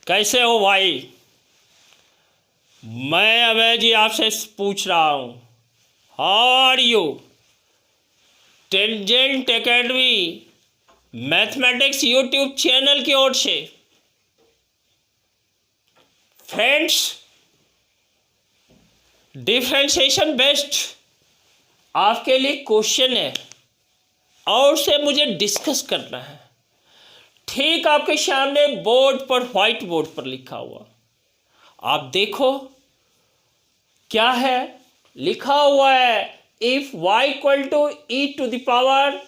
कैसे हो भाई। मैं अभय जी आपसे पूछ रहा हूँ, how are you. Tangent Academy mathematics YouTube channel की ओर से फ्रेंड्स, डिफरेंशिएशन बेस्ड आपके लिए क्वेश्चन है और उसे मुझे डिस्कस करना है। ठीक आपके सामने बोर्ड पर, व्हाइट बोर्ड पर लिखा हुआ, आप देखो क्या है। लिखा हुआ है if y equal to e to the power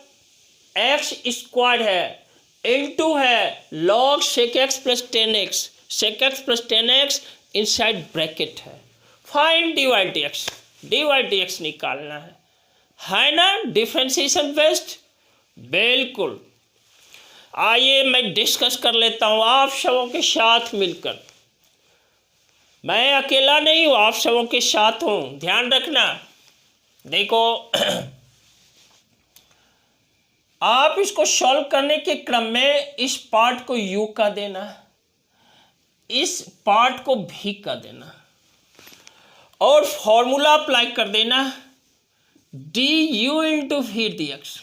x square है, इनटू है log sec x plus 10x, sec x plus 10x inside bracket है, find dy dx, dy dx निकालना है ना। डिफरेंशिएशन बेस्ड, बिल्कुल। आइए मैं डिस्कस कर लेता हूँ आप सबों के साथ मिलकर। मैं अकेला नहीं हूँ, आप सबों के साथ हूँ, ध्यान रखना। देखो आप इसको सॉल्व करने के क्रम में इस पार्ट को u का देना, इस पार्ट को v का देना और फॉर्मूला अप्लाई कर देना du into v d x.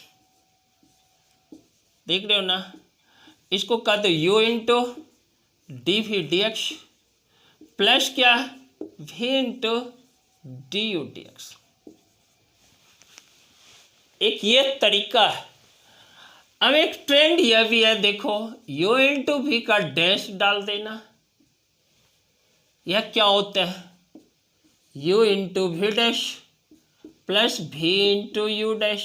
देख रहे हो ना, इसको कहते हो u into d v d x plus क्या v into d u d x. एक ये तरीका है। अब एक ट्रेंड यह भी है, देखो u इंटू वी का डैश डाल देना। यह क्या होता है, u into v dash plus v into u dash.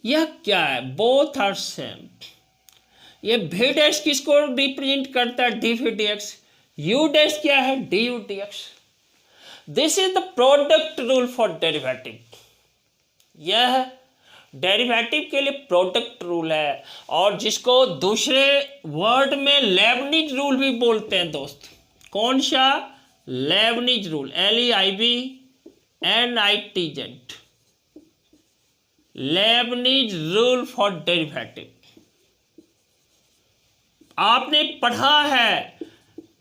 यह क्या है, बोथ आर सेम। ये v डैश किसको रिप्रेजेंट करता है, d v d x. u dash क्या है, d u d x. This is the product rule for derivative. यह डेरिवेटिव के लिए प्रोडक्ट रूल है और जिसको दूसरे वर्ड में लेबनिज रूल भी बोलते हैं दोस्त। कौन सा, Lebanese rule, LEIBNITZ, Lebanese rule for derivative. आपने पढ़ा है,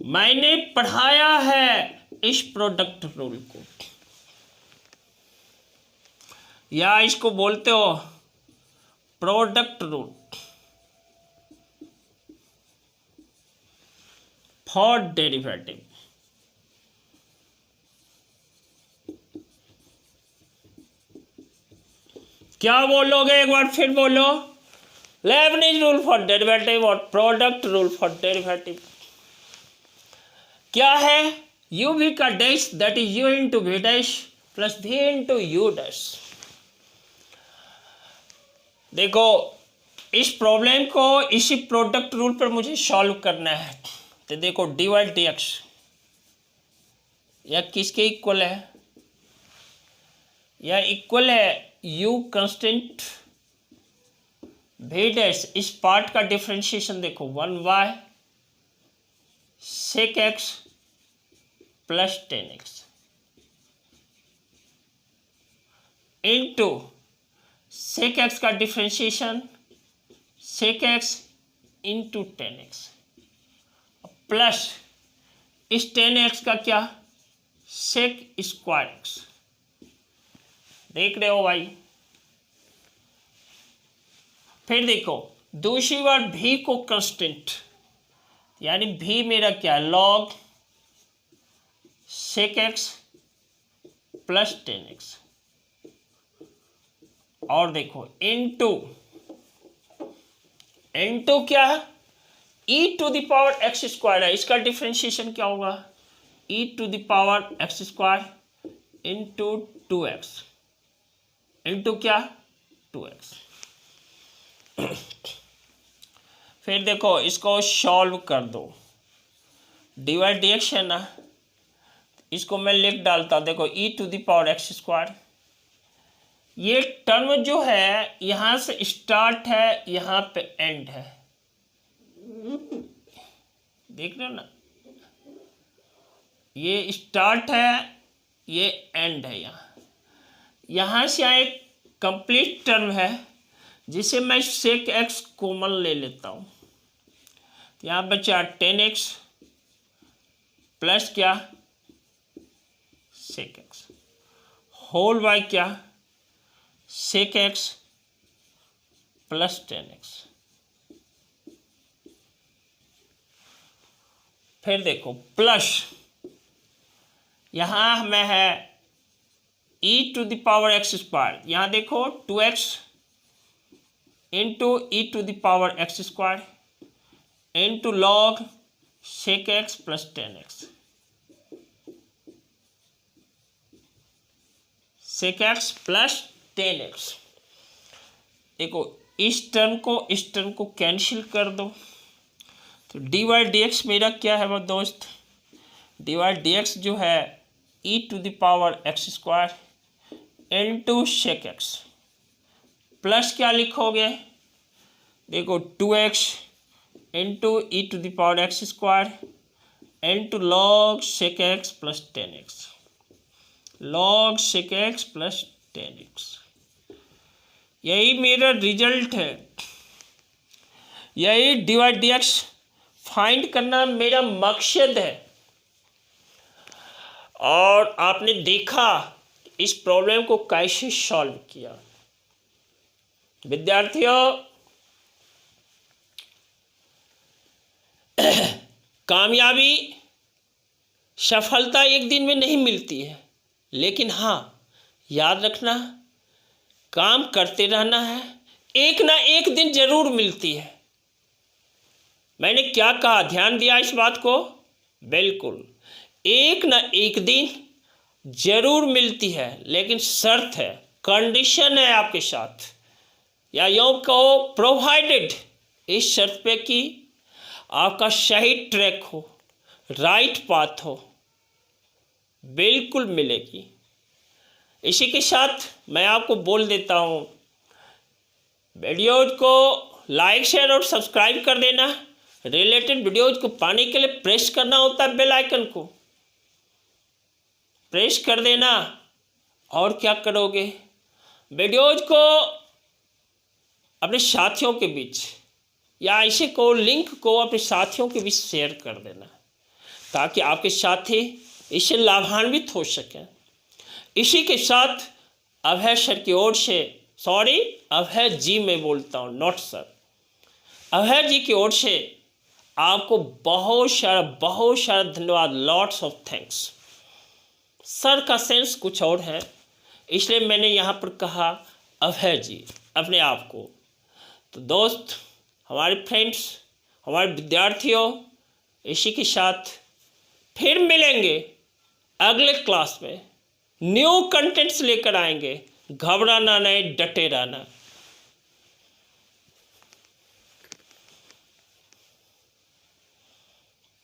मैंने पढ़ाया है इस प्रोडक्ट रूल को, या इसको बोलते हो प्रोडक्ट रूल फॉर डेरिवेटिव। क्या बोलोगे, एक बार फिर बोलो, लेबनिज रूल फॉर डेरिवेटिव और प्रोडक्ट रूल फॉर डेरिवेटिव। क्या है, यू वी का dash that is u into v dash plus v into u dash. देखो इस प्रॉब्लम को इसी प्रोडक्ट रूल पर मुझे सॉल्व करना है। तो देखो डी वाई डी एक्स यह किसके इक्वल है, यह इक्वल है u कंस्टेंट v डैश। इस पार्ट का डिफरेंशिएशन देखो 1y sec x plus 10x into sec x का differentiation sec x into 10x plus इस 10x का क्या, sec स्क्वायर x। देख रहे हो भाई। फिर देखो दूसरी बार v को कांस्टेंट, यानी v मेरा क्या, log sec x plus 10x और देखो इनटू क्या, e to the power x square है। इसका डिफरेंशिएशन क्या होगा, e to the power x square into 2x into क्या, 2x। फिर देखो इसको सॉल्व कर दो, डी वाई डी एक्स है ना, इसको मैं लिख डालता हूँ। देखो e to the power x square, ये टर्म जो है यहाँ से स्टार्ट है, यहाँ पे एंड है। देख रहे हो ना, ये स्टार्ट है, ये एंड है। यहाँ से यहाँ एक कंप्लीट टर्म है जिसे मैं sec x कॉमन ले लेता हूँ। यहाँ बचा 10x प्लस क्या sec x होल बाय क्या sec x प्लस 10x। फिर देखो प्लस यहाँ हमें है e to the power x square, यहाँ देखो 2x into e to the power x square into log sec x plus 10x, sec x plus 10x। देखो इस टर्म को कैंसिल कर दो, तो डी वाई डी एक्स मेरा क्या है वो दोस्त, डी वाई डी एक्स जो है e to the power x square into sec x plus क्या लिखोगे, देखो 2x into e to the power x square into log sec x plus 10x, log sec x plus 10x। यही मेरा result है, यही d y d x find करना मेरा मकसद है। और आपने देखा इस प्रॉब्लम को कैसे सॉल्व किया। विद्यार्थियों, कामयाबी सफलता एक दिन में नहीं मिलती है, लेकिन हाँ याद रखना काम करते रहना है, एक ना एक दिन जरूर मिलती है। मैंने क्या कहा, ध्यान दिया इस बात को, बिल्कुल एक ना एक दिन जरूर मिलती है, लेकिन शर्त है, कंडीशन है आपके साथ, या यूँ कहो प्रोवाइडेड, इस शर्त पे कि आपका सही ट्रैक हो, राइट पाथ हो, बिल्कुल मिलेगी। इसी के साथ मैं आपको बोल देता हूँ, वीडियोज को लाइक शेयर और सब्सक्राइब कर देना। रिलेटेड वीडियोज को पाने के लिए प्रेस करना होता है बेल आइकन को, प्रेस कर देना। और क्या करोगे, वीडियोज को अपने साथियों के बीच या ऐसे को लिंक को अपने साथियों के बीच शेयर कर देना, ताकि आपके साथी इससे लाभान्वित हो सकें। इसी के साथ अभय सर की ओर से, सॉरी अभय जी मैं बोलता हूँ, नॉट सर, अभय जी की ओर से आपको बहुत सारा धन्यवाद, लॉट्स ऑफ थैंक्स। सर का सेंस कुछ और है, इसलिए मैंने यहाँ पर कहा अभय जी अपने आप को। तो दोस्त, हमारे फ्रेंड्स, हमारे विद्यार्थियों, इसी के साथ फिर मिलेंगे अगले क्लास में, न्यू कंटेंट्स लेकर आएंगे। घबराना नहीं, डटे रहना।